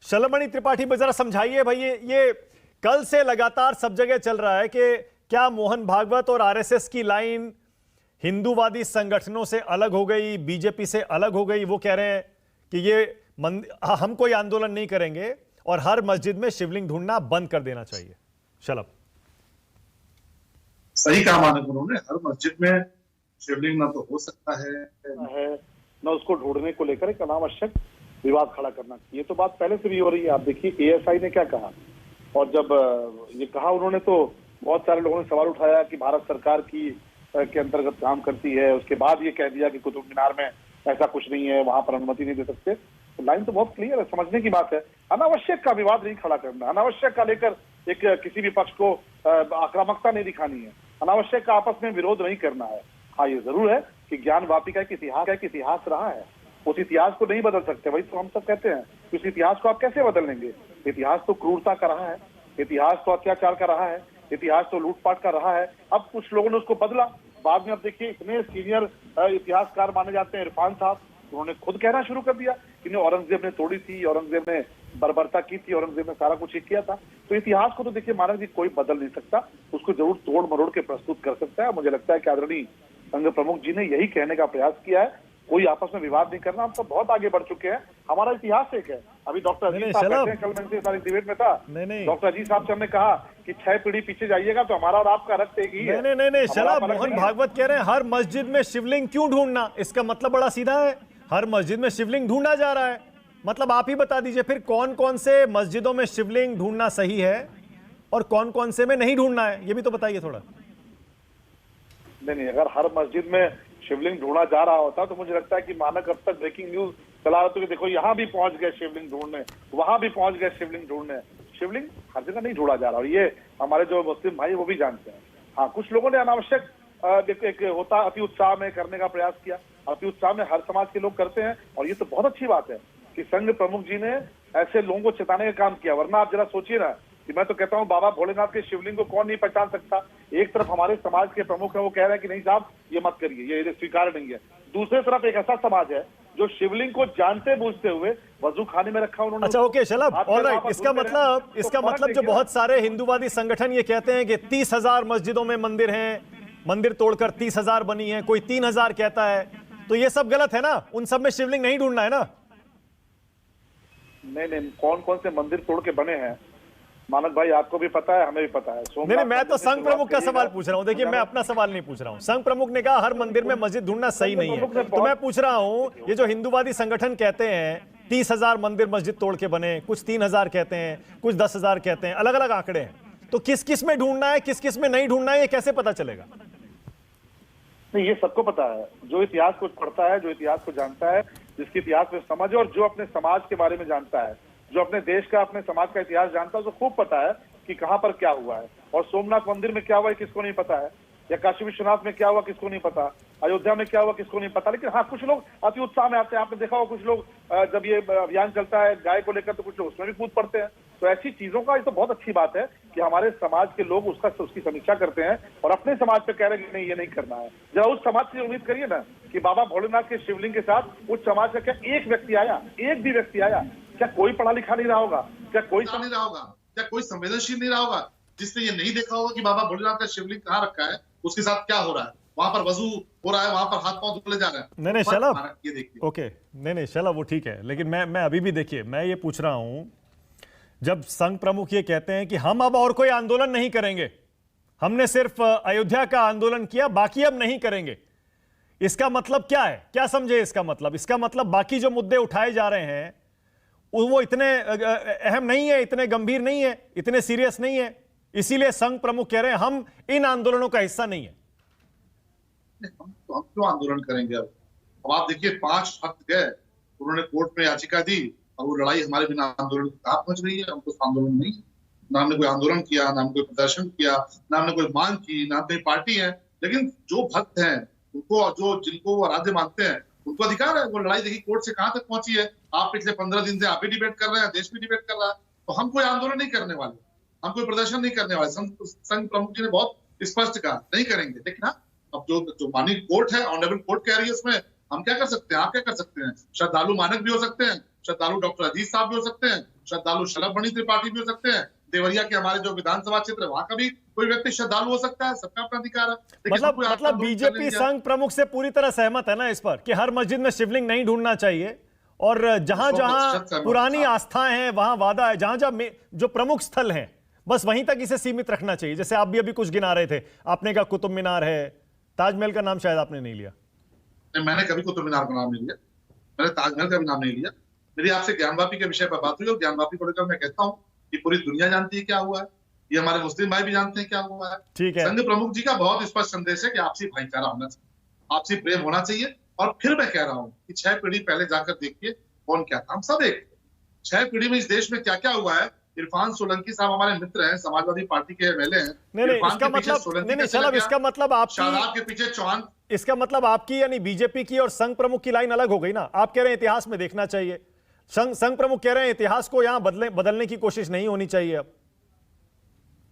शलमणि त्रिपाठी जरा समझाइए भाई, ये कल से लगातार सब जगह चल रहा है कि क्या मोहन भागवत और आरएसएस की लाइन हिंदूवादी संगठनों से अलग हो गई, बीजेपी से अलग हो गई। वो कह रहे हैं कि ये हम कोई आंदोलन नहीं करेंगे और हर मस्जिद में शिवलिंग ढूंढना बंद कर देना चाहिए। शलभ, सही कहा मानक उन्होंने, हर मस्जिद में शिवलिंग ना तो हो सकता है ना उसको ढूंढने को लेकर एक अनावश्यक विवाद खड़ा करना चाहिए। तो बात पहले से भी हो रही है। आप देखिए एएसआई ने क्या कहा, और जब ये कहा उन्होंने तो बहुत सारे लोगों ने सवाल उठाया कि भारत सरकार की के अंतर्गत काम करती है। उसके बाद ये कह दिया कि कुतुब मीनार में ऐसा कुछ नहीं है, वहां पर अनुमति नहीं दे सकते। तो लाइन तो बहुत क्लियर है, समझने की बात है। अनावश्यक का विवाद नहीं खड़ा करना, अनावश्यक का लेकर एक किसी भी पक्ष को आक्रामकता नहीं दिखानी है, अनावश्यक का आपस में विरोध नहीं करना है। हाँ, ये जरूर है कि ज्ञान वापिका एक इतिहास रहा है, उस इतिहास को नहीं बदल सकते। वही तो हम सब कहते हैं, उस इतिहास को आप कैसे बदल लेंगे? इतिहास तो क्रूरता का रहा है, इतिहास तो अत्याचार का रहा है, इतिहास तो लूटपाट का रहा है। अब कुछ लोगों ने उसको बदला बाद में। अब देखिए इतने सीनियर इतिहासकार माने जाते हैं इरफान साहब, उन्होंने खुद कहना शुरू कर दिया कि औरंगजेब ने तोड़ी थी, औरंगजेब ने बर्बरता की थी, औरंगजेब ने सारा कुछ ही किया था। तो इतिहास को तो देखिए मानव जी कोई बदल नहीं सकता, उसको जरूर तोड़ मरोड़ के प्रस्तुत कर सकता है। मुझे लगता है कि आदरणीय संघ प्रमुख जी ने यही कहने का प्रयास किया है, कोई आपस में विवाद नहीं करना। हम सब बहुत आगे बढ़ चुके हैं, हमारा इतिहास एक है। अभी डॉक्टर अजीज साहब बैठे हैं, कल मैं सारी डिबेट में था, डॉक्टर अजीज साहब से हमने कहा कि 6 पीढ़ी पीछे जाइएगा तो हमारा और आपका रक्त एक ही है। नहीं, शलभ, मोहन भागवत कह रहे हैं हर मस्जिद में शिवलिंग क्यों ढूंढना? इसका मतलब बड़ा सीधा है, हर मस्जिद में शिवलिंग ढूंढा जा रहा है। मतलब आप ही बता दीजिए फिर कौन कौन से मस्जिदों में शिवलिंग ढूंढना सही है और कौन कौन से में नहीं ढूंढना है, ये भी तो बताइए थोड़ा। नहीं, अगर हर मस्जिद में शिवलिंग ढूंढा जा रहा होता तो मुझे लगता है कि मानक अब तक ब्रेकिंग न्यूज चला रहा था कि देखो यहाँ भी पहुंच गए शिवलिंग ढूंढने, वहां भी पहुंच गए शिवलिंग ढूंढने। शिवलिंग हर जगह नहीं ढूंढा जा रहा, और ये हमारे जो मुस्लिम भाई वो भी जानते हैं। हाँ, कुछ लोगों ने अनावश्यक एक होता अति उत्साह में करने का प्रयास किया, अति उत्साह में हर समाज के लोग करते हैं, और ये तो बहुत अच्छी बात है कि संघ प्रमुख जी ने ऐसे लोगों को चेताने का काम किया। वरना आप जरा सोचिए ना कि मैं तो कहता हूं बाबा भोलेनाथ के शिवलिंग को कौन नहीं पहचान सकता। एक तरफ हमारे समाज के प्रमुख हैं, वो कह रहे हैं कि नहीं साहब ये मत करिए, ये स्वीकार नहीं है। दूसरी तरफ एक ऐसा समाज है जो शिवलिंग को जानते बूझते हुए वजू खाने में रखा उन्होंने। अच्छा, ओके शलभ, ऑलराइट। इसका मतलब जो बहुत सारे हिंदूवादी संगठन ये कहते हैं कि 30,000 मस्जिदों में मंदिर हैं, मंदिर तोड़कर 30,000 बनी है, कोई 3,000 कहता है, तो ये सब गलत है ना? उन सब में शिवलिंग नहीं ढूंढना है ना? नहीं, कौन कौन से मंदिर तोड़ के बने हैं मानक भाई, आपको भी पता है, हमें भी पता है। नहीं, मैं तो संघ प्रमुख का सवाल पूछ रहा हूं। देखिए, मैं अपना सवाल नहीं पूछ रहा हूं। संघ प्रमुख ने कहा हर मंदिर में मस्जिद ढूंढना सही नहीं है, तो मैं पूछ रहा हूं ये जो हिंदूवादी संगठन कहते हैं 30,000 मंदिर मस्जिद तोड़ के बने, कुछ 3,000 कहते हैं, कुछ 10,000 कहते हैं, अलग अलग आंकड़े हैं, तो किस किस में ढूंढना है, किस किस में नहीं ढूंढना है, ये कैसे पता चलेगा? नहीं, ये सबको पता है, जो इतिहास को पढ़ता है, जो इतिहास को जानता है, जिसकी इतिहास में समझ है, और जो अपने समाज के बारे में जानता है, जो अपने देश का, अपने समाज का इतिहास जानता है, उसको खूब पता है कि कहां पर क्या हुआ है। और सोमनाथ मंदिर में क्या हुआ है किसको नहीं पता है, या काशी विश्वनाथ में क्या हुआ किसको नहीं पता, अयोध्या में क्या हुआ किसको नहीं पता। लेकिन हाँ, कुछ लोग अति उत्साह में आते हैं। आपने देखा होगा कुछ लोग जब ये अभियान चलता है गाय को लेकर, तो कुछ लोग उसमें भी कूद पड़ते हैं। तो ऐसी चीजों का ये तो बहुत अच्छी बात है कि हमारे समाज के लोग उसकी समीक्षा करते हैं और अपने समाज पे कह रहे हैं कि नहीं ये नहीं करना है। जरा उस समाज से उम्मीद करिए ना कि बाबा भोलेनाथ के शिवलिंग के साथ उस समाज का क्या एक व्यक्ति आया, एक भी व्यक्ति आया? क्या कोई पढ़ा लिखा नहीं रहा होगा? क्या कोई नहीं रहा होगा? क्या कोई संवेदनशील नहीं रहा होगा जिसने ये नहीं देखा होगा कि बाबा भोलेनाथ का शिवलिंग कहाँ रखा है, उसके साथ क्या हो रहा है, वहां पर वजू हो रहा है, वहां पर हाथ पांव धुले जा रहे हैं? नहीं शलभ, ये देखिए, ओके, नहीं शलभ, वो ठीक है, लेकिन मैं अभी भी देखिए, मैं ये पूछ रहा हूं, जब संघ प्रमुख ये कहते हैं कि हम अब और कोई आंदोलन नहीं करेंगे, हमने सिर्फ अयोध्या का आंदोलन किया, बाकी अब नहीं करेंगे, इसका मतलब क्या है? क्या समझे इसका मतलब? इसका मतलब बाकी जो मुद्दे उठाए जा रहे हैं वो इतने अहम नहीं है, इतने गंभीर नहीं है, इतने सीरियस नहीं है, इसीलिए संघ प्रमुख कह रहे हैं हम इन आंदोलनों का हिस्सा नहीं है। हम क्यों आंदोलन करेंगे? अब आप देखिए 5 भक्त गए, उन्होंने कोर्ट में याचिका दी, और वो लड़ाई हमारे बिना आंदोलन कहाँ पहुंच रही है? हमको आंदोलन नहीं, ना हमने कोई आंदोलन किया, ना हमने कोई प्रदर्शन किया, ना हमने कोई मांग की, ना कोई पार्टी है। लेकिन जो भक्त हैं उनको, जो जिनको वो आराध्य मानते हैं, उनको अधिकार है। वो लड़ाई देखिए कोर्ट से कहां तक पहुंची है। आप पिछले 15 दिन से आप भी डिबेट कर रहे हैं, देश भी डिबेट कर रहा है। तो हम कोई आंदोलन नहीं करने वाले, हम कोई प्रदर्शन नहीं करने वाले। संघ प्रमुख जी ने बहुत स्पष्ट कहा नहीं करेंगे। लेकिन हाँ, अब जो माननीय कोर्ट है, ऑनरेबल कोर्ट कह रही है, उसमें हम क्या कर सकते हैं? आप क्या कर सकते हैं? श्रद्धालु मानक भी हो सकते हैं, श्रद्धालु डॉक्टर अजीज साहब भी हो सकते हैं, श्रद्धालु शलभ मणि त्रिपाठी भी हो सकते हैं, देवरिया के हमारे जो विधानसभा क्षेत्र है वहां का भी कोई व्यक्ति श्रद्धालु हो सकता है, सबका अपना अधिकार है। लेकिन मतलब सबको आंदोलन करने बीजेपी दिया। संघ प्रमुख से पूरी तरह सहमत है ना इस पर कि हर मस्जिद में शिवलिंग नहीं ढूंढना चाहिए, और जहां 100% जहां सहमत पुरानी था। आस्थाएं हैं वहां वादा है, जहां जहां जो प्रमुख स्थल हैं बस वहीं तक इसे सीमित रखना चाहिए। जैसे आप भी अभी कुछ गिना रहे थे, आपने कहा कुतुब मीनार है, ताजमहल का नाम शायद आपने नहीं लिया। मैंने कभी कुतुब मीनार का नाम नहीं लिया, मैंने ताजमहल का भी नाम नहीं लिया। मेरी आपसे ज्ञानवापी के विषय पर बात हुई और ज्ञानवापी को लेकर मैं कहता हूँ कि पूरी दुनिया जानती है क्या हुआ है, ये हमारे मुस्लिम भाई भी जानते हैं क्या हुआ है। ठीक है। संघ प्रमुख जी का बहुत स्पष्ट संदेश है कि आपसी भाईचारा होना चाहिए, आपसी प्रेम होना चाहिए। और फिर मैं कह रहा हूँ कि 6 पीढ़ी पहले जाकर देखिए कौन क्या था, हम सब एक 6 पीढ़ी में इस देश में क्या क्या हुआ है। इरफान सोलंकी साहब हमारे मित्र हैं, समाजवादी पार्टी के एमएलए हैं। नहीं, इरफान इसका के पीछे मतलब सोलंकी नहीं, कैसे चलो लग गया? इसका मतलब शादाब आपकी, के पीछे चौहान। इसका मतलब आपकी यानी बीजेपी की और संघ प्रमुख की लाइन अलग हो गई ना। आप कह रहे हैं इतिहास में देखना चाहिए, संघ प्रमुख कह रहे हैं इतिहास को यहां बदलने की कोशिश नहीं होनी चाहिए। अब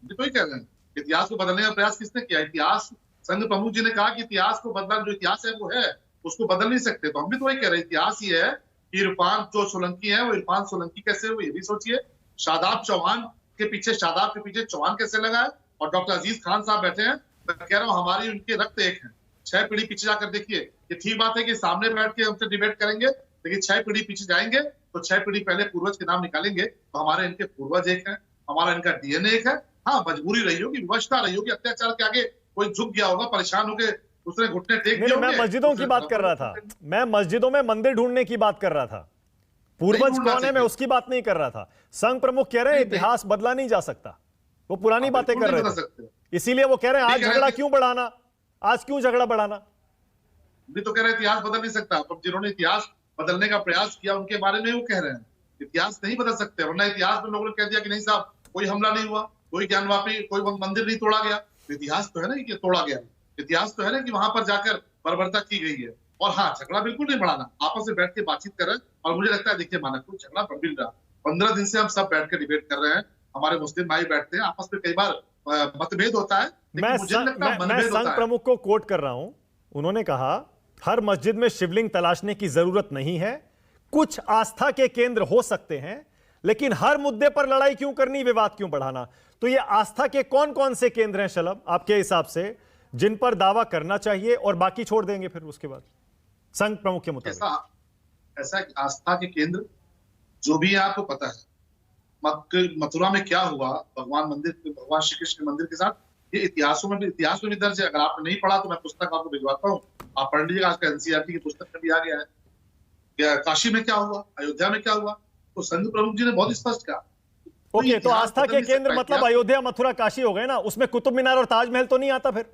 तो ही कह रहे हैं इतिहास को बदलने का प्रयास किसने किया? इतिहास, संघ प्रमुख जी ने कहा कि इतिहास को बदलना, जो इतिहास है वो है, उसको बदल नहीं सकते। तो हम भी तो वही कह रहे हैं, इतिहास ये है कि इरफान जो सोलंकी है वो इरफान सोलंकी कैसे हुए ये भी सोचिए। शादाब चौहान के पीछे, शादाब के पीछे चौहान कैसे लगा है? और डॉक्टर अजीज खान साहब बैठे हैं, मैं कह रहा हूँ हमारी उनके रक्त एक है। 6 पीढ़ी पीछे जाकर देखिए, ये ठीक बात है कि सामने बैठ के हमसे डिबेट करेंगे, लेकिन 6 पीढ़ी पीछे जाएंगे तो 6 पीढ़ी पहले पूर्वज के नाम निकालेंगे तो हमारे इनके पूर्वज एक है, हमारा इनका डीएनए एक है। हाँ, मजबूरी रही होगी, विवशता रही होगी, अत्याचार के आगे कोई झुक गया होगा, परेशान हो गए, उसने घुटने टेक दिए नहीं, मैं होंगे। मस्जिदों की उसने बात कर रहा था, मैं मस्जिदों में मंदिर ढूंढने की बात कर रहा था, पूर्वज ढूंढना कौन है मैं चाहिए। उसकी बात नहीं कर रहा था। संघ प्रमुख कह रहे हैं इतिहास बदला नहीं जा सकता, वो पुरानी बातें कर बिल्कुल नहीं रहे बदल थे, सकते। इसीलिए वो कह रहे हैं आज ठीक है। झगड़ा क्यों बढ़ाना, आज क्यों झगड़ा बढ़ाना। भी तो कह रहे हैं इतिहास बदल नहीं सकता, पर जिन्होंने इतिहास बदलने का प्रयास किया उनके बारे में वो कह रहे हैं इतिहास नहीं बदल सकते। वरना इतिहास में लोगों ने कह दिया कि नहीं साहब कोई हमला नहीं हुआ, कोई ज्ञानवापी, कोई मंदिर नहीं तोड़ा गया। तो इतिहास तो है ना कि तोड़ा गया, इतिहास तो है ना कि वहां पर जाकर बर्बरता की गई है। और हाँ, झगड़ा बिल्कुल नहीं बढ़ाना, आपस में बैठ के बातचीत कर रहे हैं। और मुझे लगता है देखिए माना कोई झगड़ा बढ़ भी रहा, 15 दिन से हम सब बैठ के डिबेट कर रहे हैं, हमारे मुस्लिम भाई बैठते हैं, आपस में कई बार मतभेद होता है, लेकिन मुझे लगता है मैं मनभेद संघ होता है। प्रमुख को कोट कर रहा हूं, उन्होंने कहा हर मस्जिद में शिवलिंग तलाशने की जरूरत नहीं है, कुछ आस्था के केंद्र हो सकते हैं, लेकिन हर मुद्दे पर लड़ाई क्यों करनी, विवाद क्यों बढ़ाना। तो ये आस्था के कौन कौन से केंद्र हैं शलभ आपके हिसाब से जिन पर दावा करना चाहिए, और बाकी छोड़ देंगे फिर उसके बाद संघ प्रमुख के मुताबिक? ऐसा आस्था के केंद्र जो भी है आपको पता है, मथुरा में क्या हुआ भगवान श्री कृष्ण के मंदिर के साथ, ये इतिहास में भी दर्ज है। अगर आपने नहीं पढ़ा तो मैं पुस्तक आपको भिजवाता हूँ, आप पढ़ लीजिएगा। आज का एनसीईआरटी की पुस्तक में भी आ गया है। काशी में क्या हुआ, अयोध्या में क्या हुआ, तो संघ प्रमुख जी ने बहुत स्पष्ट कहा। ओके, तो आस्था के केंद्र मतलब अयोध्या, मथुरा, काशी हो गए ना, उसमें कुतुब मीनार और ताजमहल तो नहीं आता फिर?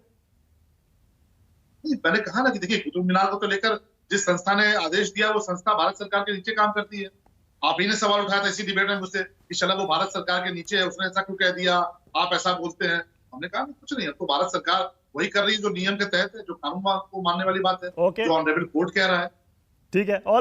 मैंने कहा ना कि देखिए कुतुब मीनार को तो लेकर जिस संस्था ने आदेश दिया वो संस्था भारत सरकार के नीचे काम करती है। आप ही ने सवाल उठाया था इसी डिबेट में मुझसे कि चलो वो भारत सरकार के नीचे है, उसने ऐसा क्यों कह दिया, आप ऐसा बोलते हैं। हमने कहा कुछ नहीं, अब तो भारत सरकार वही कर रही है जो नियम के तहत है, जो कानून को मानने वाली बात है, ओके, जो ऑनरेबल कोर्ट कह रहा है। ठीक है। ऑल